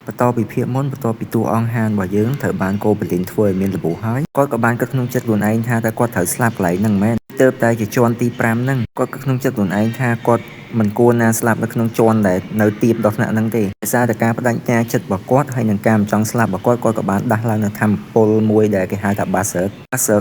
បន្ទាប់ពីភាពមុនបន្ទាប់ពីតួអង្គហានរបស់យើងត្រូវបានកូបលីនធ្វើឲ្យមានរបួសហើយគាត់ក៏បានគិតក្នុងចិត្តខ្លួនឯងថាតើគាត់ត្រូវស្លាប់កន្លែងហ្នឹងមែនទើបតែជាជាន់ទី5ហ្នឹងគាត់គិតក្នុងចិត្តខ្លួនឯងថាគាត់មិនគួរណាស្លាប់នៅក្នុងជាន់ដែលនៅទាបដល់ថ្នាក់ហ្នឹងទេដោយសារតែការបដិញ្ញាចិត្តរបស់គាត់ហើយនឹងការមិនចង់ស្លាប់របស់គាត់ក៏បានដាស់ឡើងនៅធម្មពលមួយដែលគេហៅថា Berserk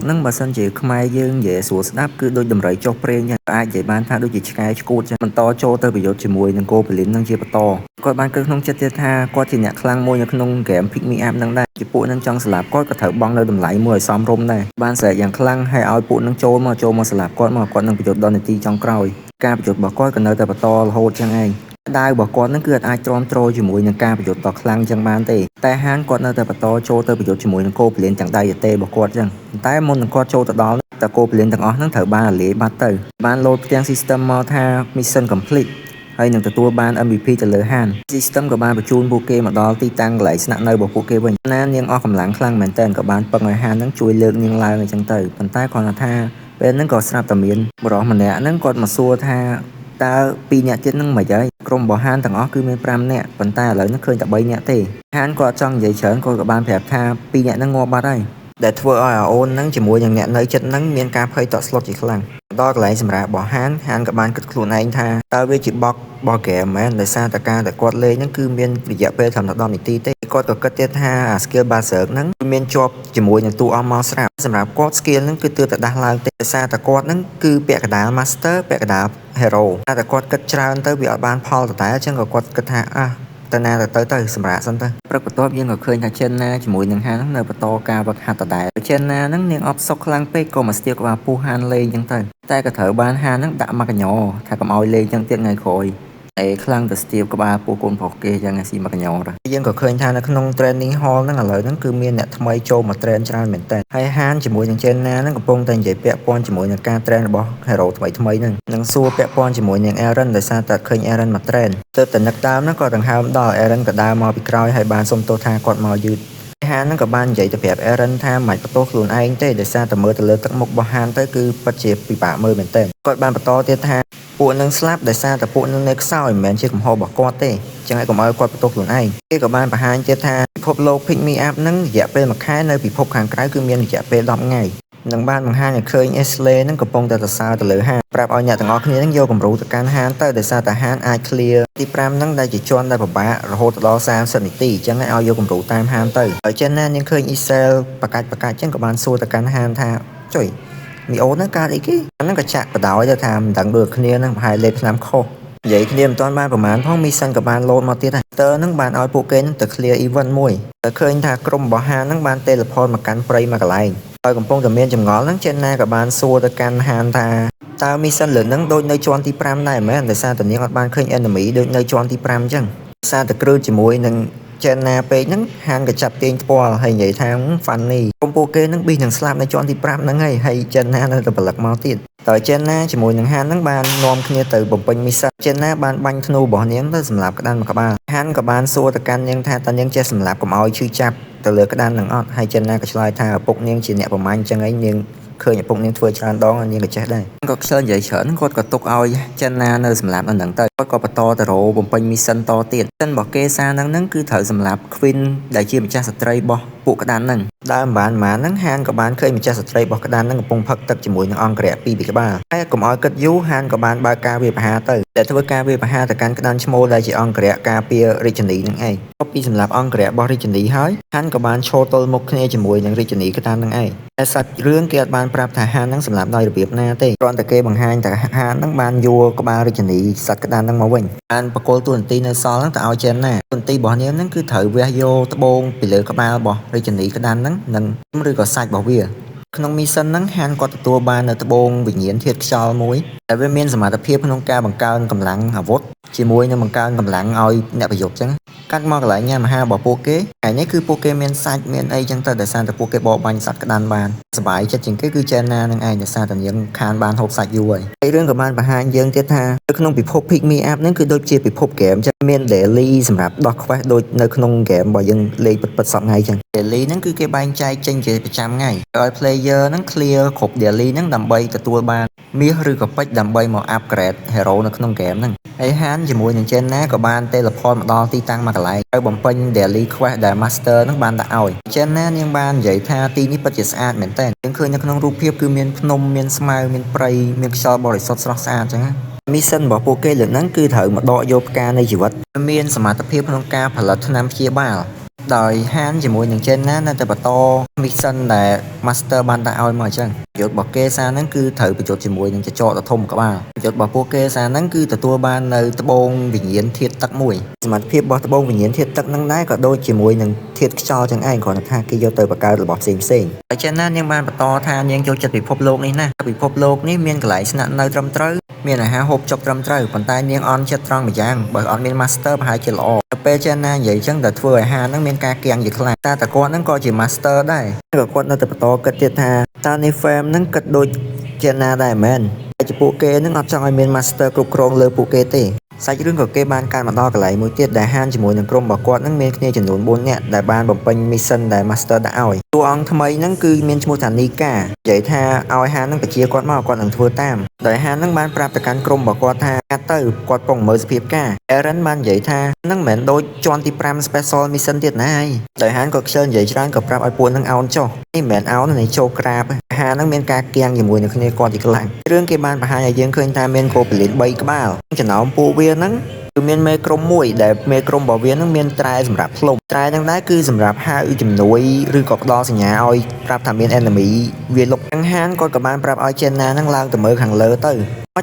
ហ្នឹងបើសិនជាខ្មែរយើងនិយាយស្រួលស្ដាប់គឺដូចដំរីចុះព្រេងចឹងអាចនិយាយបានថាដូចជាឆ្កែឆ្កួតចឹងបន្តចូលទៅប្រយុទ្ធជាមួយនឹងកូបលីនហ្នឹងជាបន្តគាត់បានគិតក្នុងចិត្តទៀតថាគាត់ជាអ្នកខ្លាំងមួយនៅក្នុង game Pick Me Up ហ្នឹងដែរជាពួកហ្នឹងចង់ស្លាប់គាត់ក៏ត្រូវបង់នៅតម្លៃមួយឲ្យសមរម្យដែរបានស្រែកយ៉ាងខ្លាំងហើយឲ្យពួកហ្នឹងចូលមកស្លាប់គាត់នឹងប្រយុទ្ធដល់នាទីចុងក្រោយការប្រយុទ្ធរបស់គាត់ក៏នៅតែបន្តរហូតចឹងឯងដាវរបស់គាត់ហ្នឹងគឺអាចទ្រាំទ្រជាមួយនឹងការប្រយុទ្ធដ៏ខ្លាំងចឹងបានទេតែហានគាត់នៅតែបន្តចូលទៅប្រយុទ្ធជាមួយនឹងកូបលីនទាំងដៃទទេរបស់គាត់ចឹងតែមុននឹងគាត់ចូលទៅដល់តើកូបលីនទាំងអស់ហ្នឹងត្រូវបានរលាយបាត់ទៅបានលោតផ្ទាំង system មកថា mission complete ហើយនឹងទទួលបាន MVP ទៅលើហាន system ក៏បានបញ្ជូនពួកគេមកដល់ទីតាំងកន្លែងស្នាក់នៅរបស់ពួកគេវិញណានាងអស់កម្លាំងខ្លាំងមែនទែនក៏បានពឹងឲ្យហានហ្នឹងជួយលើកនាងឡើងអញ្ចឹងទៅប៉ុន្តែគាត់ថាពេលហ្នឹងក៏ស្រាប់តែមានបរិសម្នាក់ហ្នឹងគាត់មកសួរថាតើ2នាក់ទៀតហ្នឹងមិនហើយក្រុមរបស់ហានទាំងអស់គឺមាន5នាក់ប៉ុន្តែឥឡូវនេះឃើញតែ3នាក់ទេហានគាត់ចង់និយាយច្រើនគាត់ក៏បានប្រាប់ថា2នាក់ហ្នឹងងាប់បាត់ហើយដែលធ្វើឲ្យអាអូនហ្នឹងជាមួយនឹងអ្នកនៅចិត្តហ្នឹងមានការភ័យតក់ស្លុតជាខ្លាំងដល់កន្លែងសម្រាប់របស់ហានក៏បានគិតខ្លួនឯងថាតើវាជាបករបស់ហ្គេមមែនដោយសារតែការដែលគាត់លេងហ្នឹងគឺមានរយៈពេលត្រឹមតែ10នាទីទេគាត់ក៏គិតទៀតថាអា skill Berserk ហ្នឹងមានជាប់ជាមួយនឹងតួអង្គមកស្រាប់សម្រាប់គាត់ skill ហ្នឹងគឺទើបតែដាស់ឡើងទេដោយសារតែគាត់ហ្នឹងគឺពាក់កណ្ដាល Master ពាក់កណ្ដាល Hero តែគាត់គិតច្រើនទៅវាអត់បានផលតែអញ្ចឹងក៏គាត់គិតថាទៅណាទៅសម្រាប់សិនទៅព្រឹកបន្ទាប់យើងក៏ឃើញថាចេនណាជាមួយនឹងហានហ្នឹងនៅបន្តការវឹកហាត់ដដែលចេនណាហ្នឹងនាងអបសុកខ្លាំងពេកក៏មកស្ទាបក្បាលពោះហានលេងអញ្ចឹងទៅតែក៏ត្រូវបានហានហ្នឹងដាក់មកកញ្ញោថាកុំឲ្យលេងអញ្ចឹងទៀតថ្ងៃក្រោយខ្លាំងទៅស្ទាបក្បាលពោះកូនប្រុសគេយ៉ាងស៊ីមកកញ្ញោទៅយើងក៏ឃើញថានៅក្នុង training hall ហ្នឹងឥឡូវហ្នឹងគឺមានអ្នកថ្មីចូលមក train ច្រើនមែនតើហើយហានជាមួយនឹងចេនណាហ្នឹងកំពុងតែនិយាយពាក់ព័ន្ធជាមួយនឹងការ train របស់ hero ថ្មីហ្នឹងនឹងសួរពាក់ព័ន្ធជាមួយនឹង Eren ដោយសារតែឃើញ Eren មក train ទើបតែនឹកតាមហ្នឹងក៏ដង្ហើមដល់ Eren ក៏ដើរមកពីក្រោយហើយបានសុំទោសថាគាត់មកយឺតហានហ្នឹងក៏បាននិយាយទៅប្រាប់ Eren ថាមិនបន្ទោសខ្លួនឯងទេដោយសារតែមើលទៅលើទឹកមុខរបស់ហានទៅគឺពិតជាពិបាកមើលមែនទែនគាត់បានបន្តទៀតថាពួកនឹងស្លាប់ដោយសារតែពួកនឹងនៅខ្សោយមិនមែនជាកំហុសរបស់គាត់ទេចឹងហើយកុំឲ្យគាត់បន្ទោសខ្លួនឯងគេក៏បានបង្ហាញទៀតថាពិភពលោក Pick Me Up ហ្នឹងរយៈពេល1ខែនៅពិភពខាងក្រៅគឺមានរយៈពេល10ថ្ងៃនឹងបានបង្ហាញឲ្យឃើញ Ashley ហ្នឹងកំពុងតែសរសើរទៅលើហានប្រាប់ឲ្យអ្នកទាំងអស់គ្នាហ្នឹងយកគំរូទៅកាន់ហានទៅដោយសារតែហានអាច clear ទី5ហ្នឹងដែលជាជាន់ដែលពិបាករហូតដល់30នាទីចឹងឲ្យយកគំរូតាមហានទៅហើយចឹងណានាងឃើញ Isel បកាច់ចឹងក៏បានសួរទៅកាន់ហានថាចុយមីអូនហ្នឹងកើតអីគេអាហ្នឹងក៏ចាក់បដ ாய் ទៅថាមិនដឹងដូចគ្នាហ្នឹងប្រហែលលេខឆ្នាំខុសនិយាយគ្នាមិនទាន់បានប្រហែលផងមីសិនក៏បានលោតមកទៀតដែរតើហ្នឹងបានឲ្យពួកគេហ្នឹងទៅ clear event មួយតែឃើញថាក្រុមរបស់ហានហ្នឹងបាន teleport មកកាន់ព្រៃមួយកន្លែងហើយកំពុងតែមានចម្ងល់ហ្នឹងចេនណាក៏បានសួរទៅកាន់ហានថាតើមីសិនលើហ្នឹងដូចនៅជាន់ទី5ដែរមែនដោយសារតែនាងអត់បានឃើញ enemy ដូចនៅជាន់ទី5អញ្ចឹងដោយសារតែគ្រឿជាមួយនឹងចេនណាពេកហ្នឹងហានក៏ចាប់ទាញផ្ពាល់ហើយនិយាយថា funny ក្រុមពួកគេហ្នឹងប៊ីនឹងស្លាប់នៅជាន់ទី5ហ្នឹងហើយចេនណានៅតែប្រឡឹកមកទៀតតើចេនណាជាមួយនឹងហានហ្នឹងបាននាំគ្នាទៅបំពេញមីសិនចេនណាបានបាញ់ធ្នូរបស់នាងទៅសម្រាប់ក្តានមួយក្បាលហានក៏បានសួរទៅកាន់នាងថាតើនាងចេះសម្រាប់កុំឲ្យឈឺចាប់ទៅលើក្តាននឹងអត់ហើយចេនណាក៏ឆ្លើយថាឪពុកនាងជាអ្នកប្រមាញ់អញ្ចឹងឯងនាងឃើញឪពុកនាងធ្វើច្រើនដងនាងក៏ចេះដែរក៏ខ្ជិលនិយាយច្រើនគាត់ក៏ទុកឲ្យចេនណានៅសម្រាប់នៅហ្នឹងទៅគាត់ក៏បន្តទៅរោបំពេញមីសិនតទៀតសិនរបស់គេសាហ្នឹងគឺត្រូវសម្រាប់ Queen ដែលជាម្ចាស់ស្ត្រីរបស់ពួកក្តានហ្នឹងដើមបានហ្នឹងហានក៏បានឃើញម្ចាស់ស្ត្រីរបស់ក្តានហ្នឹងកំពុងផឹកទឹកជាមួយនឹងអង្គរៈពីក្បាលហើយកុំឲ្យគិតយូរហានក៏បានបើកការវាបហាទៅដែលធ្វើការវាបហាទៅកាន់ក្តានឈ្មោលដែលជាអង្គរៈការពាររាជធានីហ្នឹងឯងពីសម្រាប់អង្គរៈរបស់រាជធានីហើយហានក៏បានឈរទល់មុខគ្នាជាមួយនឹងរាជធានីក្តានហ្នឹងឯងតែសាច់រឿងគេអត់បានប្រាប់ថាហានហ្នឹងសម្រាប់ដោយរបៀបណាទេគ្រាន់តែគេបង្ហាញថាហានហ្នឹងបានយួរក្បាលរាជធានីសត្វក្តានហ្នឹងមកវិញបានបកគលតួនាទីនៅសល់ហ្នឹងទៅឲ្យចេនណាតួនាទីរបស់នាងហ្នឹងគឺត្រូវវះយកត្បូងពីលើក្បាលរបស់រាជធានីក្តានហ្នឹងនិងឬក៏សាច់របស់វាក្នុងមីសិនហ្នឹងហានគាត់ទទួលបាននៅត្បូងវិញ្ញាណធាតុខ្យល់មួយដែលវាមានសមត្ថភាពក្នុងការបង្កើនកម្លាំងអាវុធជាមួយនឹងបង្កើនកម្លាំងឲ្យអ្នកប្រយុទ្ធចឹងកាត់មកកន្លែងញ៉ាំអាហាររបស់ពួកគេហើយនេះគឺពួកគេមានសាច់មានអីចឹងទៅដោយសារតែពួកគេបរបាញ់សត្វក្តានបានសប្បាយចិត្តជាងគេគឺចេនណានឹងឯងដោយសារតែនាងខានបានហូបសាច់យូរហើយរឿងក៏បានបង្ហាញយើងទៀតថានៅក្នុងពិភព Pick Me Up ហ្នឹងគឺដូចជាពិភព game ចឹងមាន daily សម្រាប់ដោះ quest ដូចនៅក្នុង game របស់យើងលេងពិតសប្តាហ៍ថ្ងៃចឹង daily ហ្នឹងគឺគេបែងចែកចេញជាប្រចាំថ្ងៃឲ្យ player ហ្នឹង clear គ្រប់ daily ហ្នឹងដើម្បីទទួលបាន មាសឬក៏ពេជ្រដើម្បីមក upgrade hero នៅក្នុង game ហ្នឹងហើយហានជាមួយនឹង Jenna ក៏បាន teleport មកដល់ទីតាំងមួយកន្លែងទៅបំពេញ daily quest ដែល Master ហ្នឹងបានដាក់ឲ្យ Jenna នាងបាននិយាយថាទីនេះពិតជាស្អាតមែនតើយើងឃើញនៅក្នុងរូបភាពគឺមានភ្នំមានស្មៅមានព្រៃមានខ្យល់បរិសុទ្ធស្រស់ស្អាតអញ្ចឹងណា mission របស់ពួកគេលើកហ្នឹងគឺត្រូវមកដកយកផ្កានៃជីវិតមានសមត្ថភាពក្នុងការផលិតថ្នាំព្យាបាលដោយហានជាមួយនឹង Jenna នៅតែបន្ត mission ដែល Master បានដាក់ឲ្យមកអញ្ចឹងប្រយោជន៍របស់គេសារហ្នឹងគឺត្រូវប្រយោជន៍ជាមួយនឹងចចកដ៏ធំក្បាលប្រយោជន៍របស់ពួកគេសារហ្នឹងគឺទទួលបាននៅត្បូងវិញ្ញាណធាតុទឹកមួយសមត្ថភាពរបស់ត្បូងវិញ្ញាណធាតុទឹកហ្នឹងដែរក៏ដូចជាមួយនឹងធាតុខ្យល់ចឹងឯងគ្រាន់តែថាគេយកទៅបង្កើតរបស់ផ្សេងហើយ Jenna នាងបានបន្តថានាងចូលចិត្តពិភពលោកនេះណាពិភពលោកនេះមានកន្លែងស្នាក់នៅត្រឹមត្រូវមានអាហារហូបចុកត្រឹមត្រូវប៉ុន្តែនាងអន់ចិត្តត្រង់ម្យ៉ាងបើអត់មាន Master ប្រហែលជាល្អពេល Jenna និយាយចឹងតែធ្វើឲ្យហានហ្នឹងមានការគាំងជាខ្លាំងតែគាត់ហ្នឹងក៏ជា Master ដែរក៏គាត់នៅតែបន្តគិតទៀតថាតើនេះ Fame ហ្នឹងគិតដូច Jenna ដែរមែនតែជាពួកគេហ្នឹងអត់ចង់ឲ្យមាន Master គ្រប់គ្រងលើពួកគេទេសាច់រឿងក៏គេបានកាត់មកដល់កន្លែងមួយទៀតដែលហានជាមួយនឹងក្រុមរបស់គាត់នឹងមានគ្នាចំនួន4នាក់ដែលបានបំពេញ mission ដែល Master ដាក់ឲ្យតួអង្គថ្មីហ្នឹងគឺមានឈ្មោះថានីកានិយាយថាឲ្យហាននឹងបញ្ជាគាត់មកគាត់នឹងធ្វើតាមដោយហាននឹងបានប្រាប់ទៅកាន់ក្រុមរបស់គាត់ថាកាត់ទៅគាត់ពងមើលសភាពការ Aaron បាននិយាយថានឹងមិនមែនដូចជាន់ទី5 special mission ទៀតណាហើយដោយហានក៏ខ្ជិលនិយាយច្រើនក៏ប្រាប់ឲ្យពួកនឹងអោនចុះនេះមិនមែនអោននេះចូលក្រាបហាននឹងមានការគាំងជាមួយនឹងគ្នាគាត់ទីខ្លាំងរឿងគេបានបង្ហាញឲ្យយើងឃើញថាមានកូប៉ូលីន3ក្បាលចំណោមពួកវាហ្នឹងគឺមានមេក្រុមមួយដែលមេក្រុមរបស់វានឹងមានត្រែសម្រាប់ផ្លុំត្រែហ្នឹងដែរគឺសម្រាប់ហៅជំនួយឬក៏ផ្ដល់សញ្ញាឲ្យប្រាប់ថាមាន enemy វាលុកទាំងហានគាត់ក៏បានប្រាប់ឲ្យ Jenna ហ្នឹងឡើងទៅមើលខាងលើទៅ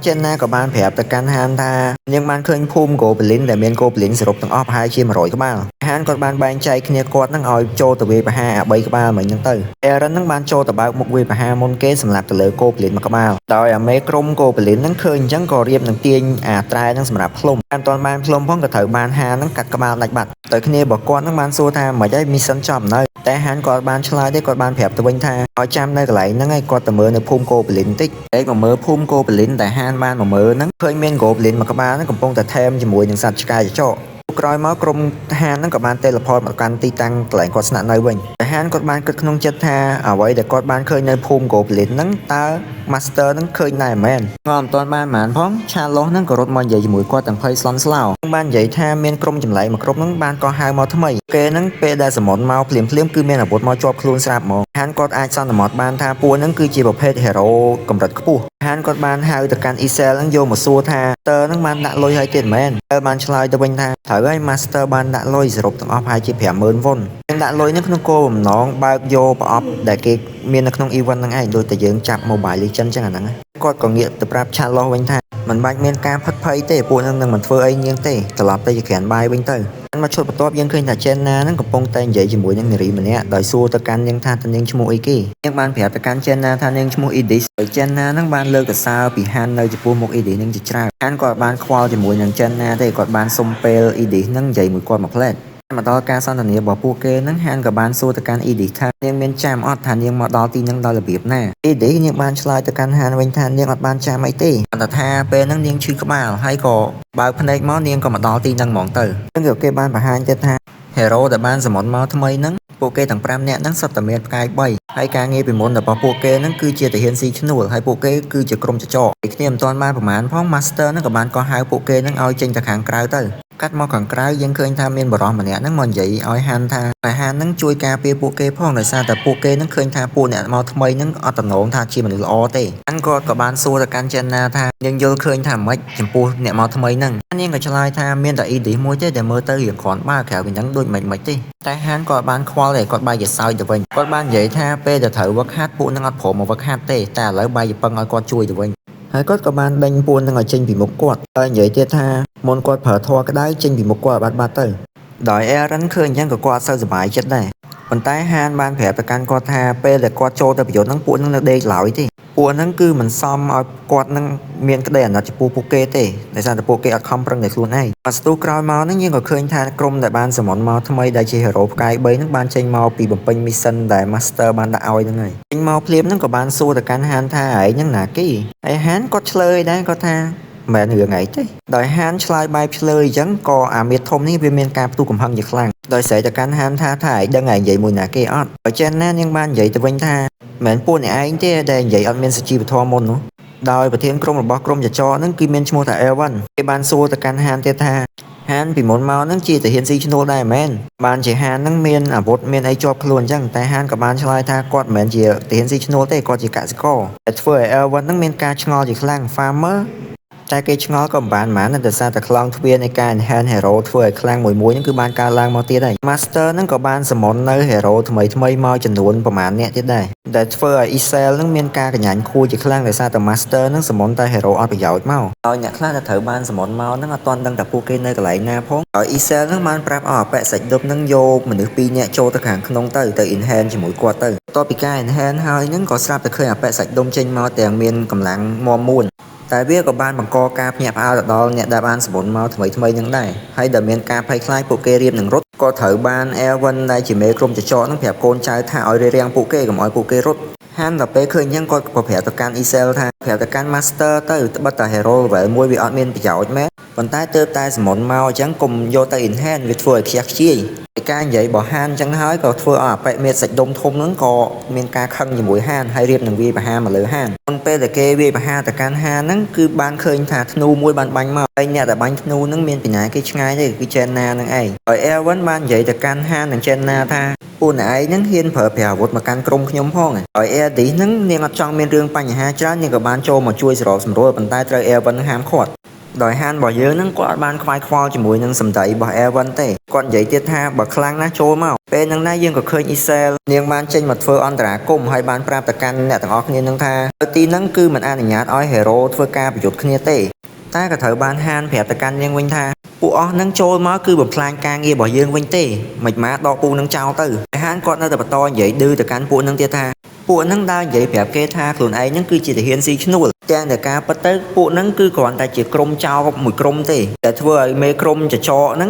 Jenna ក៏បានប្រាប់ទៅកាន់ហានថានាងបានឃើញភូមិ Goblin ដែលមាន Goblin សរុបទាំងអស់ប្រហែលជា100ក្បាលហានគាត់បានបែងចែកគ្នាគាត់ហ្នឹងឲ្យចូលទៅវាយប្រហារអា3ក្បាលមិញហ្នឹងទៅ Aaron ហ្នឹងបានចូលទៅបើកមុខវាយប្រហារមុនគេសម្រាប់ទៅលើ Goblin មួយក្បាលដោយអាមេក្រុម Goblin ហ្នឹងឃើញអញ្ចឹងក៏រៀបនឹងទាញអាត្រែហ្នឹងសម្រាប់ផ្លុំតែមិនទាន់បានផ្លុំផងក៏ត្រូវបានហានហ្នឹងកាត់ក្បាលដាច់បាត់ដោយគ្នារបស់គាត់ហ្នឹងបានសួរថាមិនអី mission ចប់នៅតែហានគាត់បានឆ្លើយទេគាត់បានប្រាប់ទៅវិញថាឲ្យចាំនៅកន្លែងហ្នឹងឯងគាត់ទៅមើលនៅភូមិ Goblin បន្តិចតែមកមើលភូមិ Goblin តែហានបានមកមើលហ្នឹងឃើញមាន Goblin មួយក្បាលហ្នឹងកំពុងតែថែមជាមួយនឹងសត្វឆ្កែចចកក្រោយមកក្រុមทหารហ្នឹងក៏បាន teleport មកកាន់ទីតាំងកន្លែងគាត់ស្នាក់នៅវិញทหารគាត់បានគិតក្នុងចិត្តថាអ្វីដែលគាត់បានឃើញនៅភូមិ Goblin ហ្នឹងតើ Master ហ្នឹងឃើញដែរមែនគាត់មិនទាន់បានហ្មងផងឆាឡូសហ្នឹងក៏រត់មកនិយាយជាមួយគាត់ទាំងភ័យស្លន់ស្លោបាននិយាយថាមានក្រុមចម្លែកមួយក្រុមហ្នឹងបានកោះហៅមកថ្មីគេហ្នឹងពេលដែលសមុទ្រមកភ្លាមគឺមានអាវុធមកជាប់ខ្លួនស្រាប់ហ្មងហានគាត់អាចសន្មតបានថាពួកហ្នឹងគឺជាប្រភេទ hero កម្រិតខ្ពស់ហានគាត់បានហៅទៅកាន់ Isel ហ្នឹងយកមកសួរថាតើហ្នឹងបានដាក់លុយឲ្យទៀតមែនតើបានឆ្លើយទៅវិញថាត្រូវហើយ Master បានដាក់លុយសរុបទាំងអស់ប្រហែលជា 50000 វ៉ុនយើងដាក់លុយនេះក្នុងគោលបំណងបើកយកប្រអប់ដែលគេមាននៅក្នុង event ហ្នឹងឯងដូចតែយើងចាប់ Mobile Legends ចឹងអាហ្នឹងគាត់ក៏ងាកទៅប្រាប់ Charles វិញថាមិនបាច់មានការផិតភ័យទេពួកហ្នឹងនឹងមិនធ្វើអីនាងទេត្រឡប់ទៅជាក្រានបាយវិញទៅមកឈុតបន្ទាប់យើងឃើញថា Jenna ហ្នឹងកំពុងតែនិយាយជាមួយនឹងនារីម្នាក់ដោយសួរទៅកាន់នាងថាតើនាងឈ្មោះអីគេនាងបានប្រាប់ទៅកាន់ Jenna ថានាងឈ្មោះ Edith ហើយ Jenna ហ្នឹងបានលើកសរសើរពីហាននៅចំពោះមុខ Edith ហ្នឹងជាច្រើនហានគាត់បានខ្វល់ជាមួយនឹង Jenna ទេគាត់បានសុំពេល Edith ហ្នឹងនិយាយមួយគាត់មួយផ្លែតមកដល់ការសន្ទនារបស់ពួកគេហ្នឹងហានក៏បានសួរទៅកាន់ Edith ថានាងមានចាំអត់ថានាងមកដល់ទីហ្នឹងដោយរបៀបណា Edith នាងបានឆ្លើយទៅកាន់ហានវិញថានាងអត់បានចាំអីទេគាត់ថាពេលហ្នឹងនាងឈឺក្បាលហើយក៏បើកភ្នែកមកនាងក៏មកដល់ទីហ្នឹងហ្មងទៅហ្នឹងក៏គេបានបង្ហាញទៀតថា hero ដែលបានសមុទ្រមកថ្មីហ្នឹងពួកគេទាំង5នាក់ហ្នឹងសុទ្ធតែមានផ្កាយ3ហើយការងារពីមុនរបស់ពួកគេហ្នឹងគឺជាទាហានស៊ីឈ្នួលហើយពួកគេគឺជាក្រុមចចកហើយគ្នាមិនទាន់បានប្រមាណផង Master ហ្នឹងក៏បានកោះហៅពួកគេហ្នឹងឲ្យចេញទៅខាងក្រៅទៅកាត់មកខាងក្រៅយើងឃើញថាមានបរិសម្នាក់ហ្នឹងមកនិយាយឲ្យហានថាហានហ្នឹងជួយការពារពួកគេផងដោយសារតែពួកគេហ្នឹងឃើញថាពួកអ្នកមកថ្មីហ្នឹងអត់តំណងថាជាមនុស្សល្អទេហានគាត់ក៏បានសួរទៅកាន់ Jenna ថានាងយល់ឃើញថាម៉េចចំពោះអ្នកមកថ្មីហ្នឹងនាងក៏ឆ្លើយថាមានតែ Edith មួយទេដែលមើលទៅរៀងគ្រាន់បើក្រៅពីហ្នឹងដូចមិនទេតែហានគាត់បានខ្វល់ទេគាត់បែរជាសើចទៅវិញគាត់បាននិយាយថាពេលដែលត្រូវវឹកហាត់ពួកហ្នឹងអត់ព្រមមកវឹកហាត់ទេតែឥឡូវបែរជាពឹងឲ្យគាត់ជួយទៅវិញហើយគាត់ក៏បានដេញពួននឹងឲ្យចេញពីមុខគាត់ហើយនិយាយទៀតថាមុនគាត់ប្រើធរក្តៅចេញពីមុខគាត់បាត់ទៅដោយ Aaron ឃើញអញ្ចឹងក៏គាត់អត់សូវសប្បាយចិត្តដែរប៉ុន្តែហានបានប្រាប់ទៅកាន់គាត់ថាពេលដែលគាត់ចូលទៅប្រយុទ្ធហ្នឹងពួកហ្នឹងនៅដេកឡើយទេពួកហ្នឹងគឺមិនសមឲ្យគាត់នឹងមានក្តីអាណិតចំពោះពួកគេទេដោយសារតែពួកគេអត់ខំប្រឹងតែខ្លួនឯងមកស្ទុះក្រោយមកហ្នឹងយើងក៏ឃើញថាក្រុមដែលបានសមុនមកថ្មីដែលជា hero ផ្កាយ3ហ្នឹងបានចេញមកពីបំពេញ mission ដែល Master បានដាក់ឲ្យហ្នឹងហើយចេញមកភ្លាមហ្នឹងក៏បានសួរទៅកាន់ហានថាឯងហ្នឹងណាគេហើយហានគាត់ឆ្លើយដែរគាត់ថាមិនរឿងអីទេដោយហានឆ្លើយបែបឆ្លើយអញ្ចឹងក៏អាមាធធំនេះវាមានការផ្ទុះកំហឹងជាខ្លាំងដោយស្រែកទៅកាន់ហានថាឯងដឹងឯងនិយាយមួយណាគេអត់បើ Jenna នាងបាននិយាយទៅវិញថាមិនពួកអ្នកឯងទេដែលនិយាយអត់មានសុជីវធម៌មុននោះ ដោយប្រធានក្រុមរបស់ក្រុមចចហ្នឹងគឺមានឈ្មោះថា Elvin គេបានសួរទៅកាន់ហានទៀតថាហានពីមុនមកហ្នឹងជាទាហានស៊ីឈ្នួលដែរមែនបានជាហានហ្នឹងមានអាវុធមានអីជាប់ខ្លួនអញ្ចឹងតែហានក៏បានឆ្លើយថាគាត់មិនមែនជាទាហានស៊ីឈ្នួលទេគាត់ជាកសិករតែធ្វើឲ្យ Elvin ហ្នឹងមានការឆ្ងល់ជាខ្លាំង Farmer តែគេឆ្ងល់ក៏មិនបានណាដោយសារតែខ្លោងទ្វារនៃការ enhance hero ធ្វើឲ្យខ្លាំងមួយហ្នឹងគឺបានកើនឡើងមកទៀតហើយ Master ហ្នឹងក៏បានសមន់នៅ hero ថ្មីមកចំនួនប្រមាណអ្នកទៀតដែរដែលធ្វើឲ្យ Isel ហ្នឹងមានការកញ្ញាញ់ខួរជាខ្លាំងដោយសារតែ Master ហ្នឹងសមន់តែ hero អត់ប្រយោជន៍មកហើយអ្នកខ្លះដែលត្រូវបានសមន់មកហ្នឹងអត់ទាន់ដឹងថាពួកគេនៅកន្លែងណាផងហើយ Isel ហ្នឹងបានប្រាប់ឲ្យអបិសាច់ដុបហ្នឹងយកមនុស្ស2នាក់ចូលទៅខាងក្នុងទៅ enhance ជាមួយគាត់ទៅបន្ទាប់ពីការ enhance ហើយហ្នឹងក៏ស្រាប់តែឃើញអបិសាច់ដុំចេញមកទាំងមានកម្លាំងមាំមួនតែវាក៏បានបង្កការភ្ញាក់ផ្អើលទៅដល់អ្នកដែលបានសម្បុនមកថ្មីនឹងដែរហើយដែលមានការភ័យខ្លាចពួកគេរៀបនឹងរត់ក៏ត្រូវបាន Elvin ដែលជាមេក្រុមចចនឹងប្រាប់កូនចៅថាឲ្យរារាំងពួកគេកុំឲ្យពួកគេរត់ហានដល់ពេលឃើញអញ្ចឹងគាត់ក៏ប្រាប់ទៅកាន់ Isel ថាប្រាប់ទៅកាន់ Master ទៅត្បិតតែ Hero level 1វាអត់មានប្រយោជន៍មែនប៉ុន្តែទើបតែសម្បុនមកអញ្ចឹងកុំយកទៅ enhance វាធ្វើឲ្យខ្ជះខ្ជាយការនិយាយរបស់ហានអញ្ចឹងហើយក៏ធ្វើឲ្យអបិមេតសាច់ដុំធំហ្នឹងក៏មានការខឹងជាមួយហានហើយរៀបនឹងវាយប្រហារមកលើហានមុនពេលដែលគេវាយប្រហារទៅកាន់ហានហ្នឹងគឺបានឃើញថាធ្នូមួយបានបាញ់មកហើយអ្នកដែលបាញ់ធ្នូហ្នឹងមានបញ្ញាគេឆ្ងាយទេគឺ Jenna ហ្នឹងឯងហើយ Elvin បាននិយាយទៅកាន់ហាននិង Jenna ថាពួកអ្នកឯងហ្នឹងហ៊ានប្រើប្រាស់អាវុធមកកាន់ក្រុមខ្ញុំផងហើយ Eddie ហ្នឹងនាងអត់ចង់មានរឿងបញ្ហាច្រើននាងក៏បានចូលមកជួយសម្របសម្រួលប៉ុន្តែត្រូវ Elvin ហាមឃាត់ដោយហានរបស់យើងហ្នឹងគាត់អត់បានខ្វាយខ្វល់ជាមួយនឹងសម្ដីរបស់ Elvin ទេគាត់និយាយទៀតថាបើខ្លាំងណាស់ចូលមកពេលហ្នឹងណាយើងក៏ឃើញ Isel នាងបានចេញមកធ្វើអន្តរាគមហើយបានប្រាប់ទៅកាន់អ្នកទាំងអស់គ្នាហ្នឹងថាទីហ្នឹងគឺមិនអនុញ្ញាតឲ្យ Hero ធ្វើការប្រយុទ្ធគ្នាទេតែក៏ត្រូវបានហានប្រាប់ទៅកាន់នាងវិញថាពួកអស់ហ្នឹងចូលមកគឺបំផ្លាញការងាររបស់យើងវិញទេមិនម៉ាដកពូហ្នឹងចោលទៅហានគាត់នៅតែបន្តនិយាយឌឺទៅកាន់ពួកហ្នឹងទៀតថាពួកហ្នឹងដើរនិយាយប្រាប់គេថាខ្លួនឯងហ្នឹងគឺជាទាហានស៊ីឈ្នួលទាំងតែការពិតទៅពួកហ្នឹងគឺគ្រាន់តែជាក្រុមចោលមួយក្រុមទេតែធ្វើឲ្យមេក្រុមចចហ្នឹង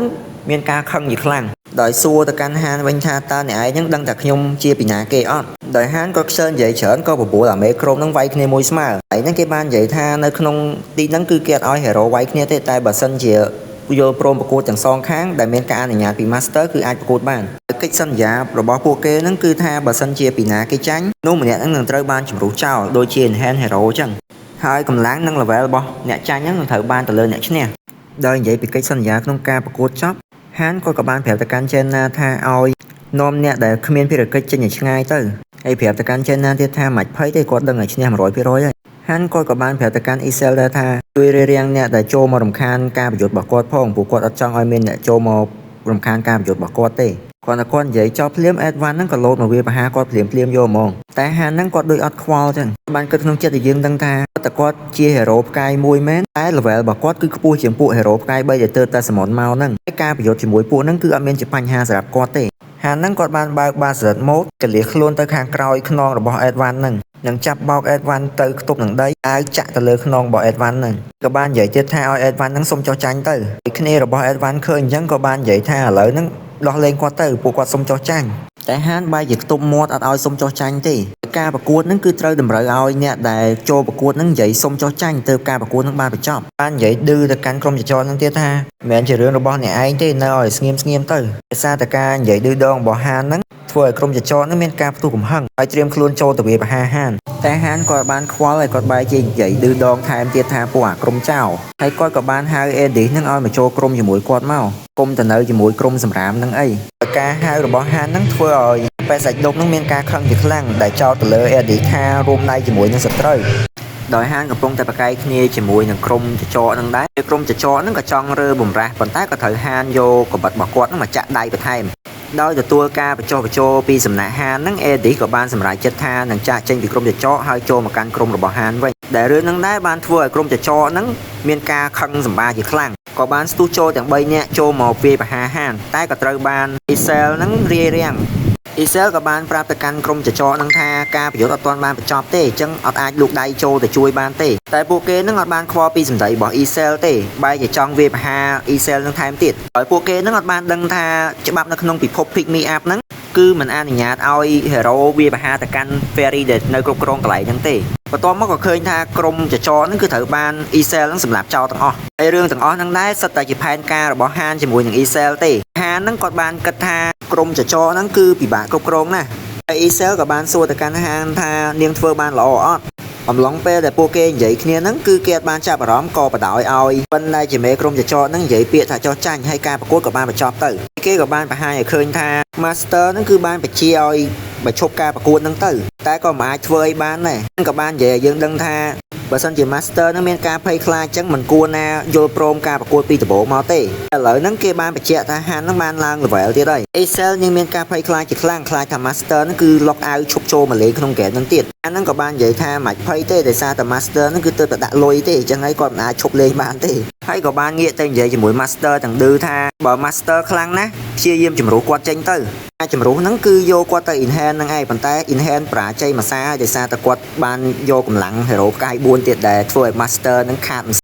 មានការខឹងជាខ្លាំងដោយសួរទៅកាន់ហានវិញថាតើអ្នកឯងហ្នឹងដឹងតែខ្ញុំជាពីណាគេអត់ដោយហានក៏ខ្សើនិយាយច្រើនក៏បបួលអាមេក្រុមហ្នឹងវាយគ្នាមួយស្មើហើយហ្នឹងគេបាននិយាយថានៅក្នុងទីហ្នឹងគឺគេអត់ឲ្យ Hero វាយគ្នាទេតែបើសិនជាយល់ព្រមប្រកួតទាំងសងខាងដែលមានការអនុញ្ញាតពី Master គឺអាចប្រកួតបានកិច្ចសន្យារបស់ពួកគេហ្នឹងគឺថាបើសិនជាពីណាគេចាញ់នោះម្នាក់ហ្នឹងនឹងត្រូវបានជំរុះចោលដូចជា Enhance Hero អញ្ចឹងហើយកម្លាំងនិង level របស់អ្នកចាញ់ហ្នឹងនឹងត្រូវបានទៅលើអ្នកឈ្នះដោយនិយាយពីកិច្ចសន្យាក្នុងការប្រកួតចប់ហានក៏បានប្រាប់ទៅកាន់ Jenna ថាឲ្យនាំអ្នកដែលគ្មានភារកិច្ចចេញឲ្យឆ្ងាយទៅហើយប្រាប់ទៅកាន់ Jenna ទៀតថាមិនភ័យទេគាត់ដឹងឲ្យឈ្នះ 100% ហើយហានគាត់ក៏បានប្រាប់ទៅកាន់ Isel ដែរថាជួយរារាំងអ្នកដែលចូលមករំខានការប្រយុទ្ធរបស់គាត់ផងព្រោះគាត់អត់ចង់ឲ្យមានអ្នកចូលមករំខានការប្រយុទ្ធរបស់គាត់ទេគាត់និយាយចោលភ្លាម Advan ហ្នឹងក៏លោតមកវាប្រហារគាត់ភ្លាមយកហ្មងតែហានហ្នឹងគាត់ដូចអត់ខ្វល់ចឹងបានគិតក្នុងចិត្តតែយើងដឹងថាគាត់ជា Hero ផ្កាយមួយមែនតែ level របស់គាត់គឺខ្ពស់ជាងពួក Hero ផ្កាយ3ដែលទើបតែសមន់មកហ្នឹងហើយការប្រយុទ្ធជាមួយពួកហ្នឹងគឺអត់មានជាបញ្ហាសម្រាប់គាត់ទេហានហ្នឹងគាត់បានបើក Basset Mode កលៀសខ្លួនទៅខាងក្រោយខ្នងរបស់ Advan ហ្នឹងនឹងចាប់បោក Advan ទៅខ្ទប់នឹងដីអាវចាក់ទៅលើខ្នងរបស់ Advan ហ្នឹងក៏បាននិយាយទៀតថាឲ្យ Advan ហ្នឹងសុំចោះចាញ់ទៅហើយគ្នារបស់ Advan ឃើញអញ្ចឹងក៏បាននិយាយថាឥឡូវហ្នឹងដោះលែងគាត់ទៅពួកគាត់សុំចោះចាញ់តែហានបែរជាខ្ទប់មាត់អត់ឲ្យសុំចោះចាញ់ទេការប្រកួតហ្នឹងគឺត្រូវតម្រូវឲ្យអ្នកដែលចូលប្រកួតហ្នឹងនិយាយសុំចោះចាញ់ទើបការប្រកួតហ្នឹងបានបញ្ចប់បាននិយាយឌឺទៅកាន់ក្រុមចចហ្នឹងទៀតថាមិនមែនជារឿងរបស់អ្នកឯងទេនៅឲ្យស្ងៀមទៅដោយសារតែការនិយាយឌឺដងរបស់ហានហ្នឹងធ្វើឲ្យក្រុមចចហ្នឹងមានការផ្ទុះកំហឹងហើយត្រៀមខ្លួនចូលទៅវាប្រហារហានតែហានគាត់បានខ្វល់ហើយគាត់បែរជានិយាយឌឺដងថែមទៀតថាពួកអាក្រុមចៅហើយគាត់ក៏បានហៅ Eddie ហ្នឹងឲ្យមកចូលក្រុមជាមួយគាត់មកគុំទៅនៅជាមួយក្រុមសម្រាមហ្នឹងអីការហៅរបស់ហានហ្នឹងធ្វើឲ្យបេសាច់ដុំហ្នឹងមានការខឹងជាខ្លាំងដែលចោទទៅលើ Eddie ថារួមដៃជាមួយនឹងសត្រូវដោយហានកំពុងតែប្រកែកគ្នាជាមួយនឹងក្រុមចចហ្នឹងដែរក្រុមចចហ្នឹងក៏ចង់រើបំរាស់ប៉ុន្តែក៏ត្រូវហានយកកបិតរបស់គាត់ហ្នឹងមកចាក់ដៃបន្ថែមដោយទទួលការបញ្ចុះបញ្ចូលពីសំណាក់ហានហ្នឹង Eddie ក៏បានសម្រេចចិត្តថានឹងចាក់ចេញពីក្រុមចចហើយចូលមកកាន់ក្រុមរបស់ហានវិញដែលរឿងហ្នឹងដែរបានធ្វើឲ្យក្រុមចចហ្នឹងមានការខឹងសម្បាជាខ្លាំងក៏បានស្ទុះចូលទាំង3នាក់ចូលមកវាយប្រហារហានតែក៏ត្រូវបាន Isel ហ្នឹងរារាំង Isel ក៏បានប្រាប់ទៅកាន់ក្រុមចចហ្នឹងថាការប្រយុទ្ធអត់ទាន់បានបញ្ចប់ទេអញ្ចឹងអត់អាចលូកដៃចូលទៅជួយបានទេតែពួកគេហ្នឹងអត់បានខ្វល់ពីសម្ដីរបស់ Isel ទេបែរជាចង់វាយប្រហារ Isel ហ្នឹងថែមទៀតហើយពួកគេហ្នឹងអត់បានដឹងថាច្បាប់នៅក្នុងពិភព Pick Me Up ហ្នឹងគឺមិនអនុញ្ញាតឲ្យ Hero វាប្រហារទៅកាន់ Fairy ដែលនៅគ្រប់គ្រងកន្លែងហ្នឹងទេបន្ទាប់មកក៏ឃើញថាក្រុមចចហ្នឹងគឺត្រូវបាន Isel ហ្នឹងសម្លាប់ចោលទាំងអស់ហើយរឿងទាំងអស់ហ្នឹងដែរសិតតែជាផែនការរបស់ហានជាមួយនឹង Isel ទេហានហ្នឹងគាត់បានគិតថាក្រុមចចហ្នឹងគឺពិបាកគ្រប់គ្រងណាស់ហើយ Isel ក៏បានសួរទៅកាន់ហានថានាងធ្វើបានល្អអត់ អំឡុងពេលដែលពួកគេនិយាយគ្នាហ្នឹងគឺគេបានចាប់អារម្មណ៍ក៏បដ ாய் ឲ្យប៉ុន្តែជាមេក្រុមចចហ្នឹងនិយាយពាក្យថាចោះចាញ់ហើយការប្រកួតក៏បានបញ្ចប់ទៅគេក៏បានបង្ហាញឲ្យឃើញថា Master ហ្នឹងគឺបានបញ្ជាឲ្យបញ្ឈប់ការប្រកួតហ្នឹងទៅតែក៏មិនអាចធ្វើអីបានដែរក៏បាននិយាយឲ្យយើងដឹងថាបើសិនជា Master នឹងមានការភ័យខ្លាចអញ្ចឹងមិនគួរណាយល់ព្រមការប្រកួតពីដំបូងមកទេឥឡូវហ្នឹងគេបានបញ្ជាក់ថា Han នឹងបានឡើង level ទៀតហើយ Excel នឹងមានការភ័យខ្លាចជាខ្លាំងខ្លាចថា Master នឹងគឺ lock out ឈប់ចូលមកលេងក្នុង game ហ្នឹងទៀតអាហ្នឹងក៏បាននិយាយថាមិនភ័យទេដោយសារតែ Master នឹងគឺទើបតែដាក់លុយទេអញ្ចឹងហើយគាត់មិនអាចឈប់លេងបានទេហើយក៏បានងាកទៅនិយាយជាមួយ Master ទាំងឌឺថាបើ Master ខ្លាំងណាស់ព្យាយាមជំរុះគាត់ចេញទៅការជំរុះហ្នឹងគឺយកគាត់ទៅ Enhance ហ្នឹងឯងប៉ុន្តែ Enhance ប្រាជ័យមួយសារដោយសារតែគាត់បានយកកម្លាំង Hero ផ្កាយ4ទៀតដែលធ្វើឲ្យ Master នឹងខាត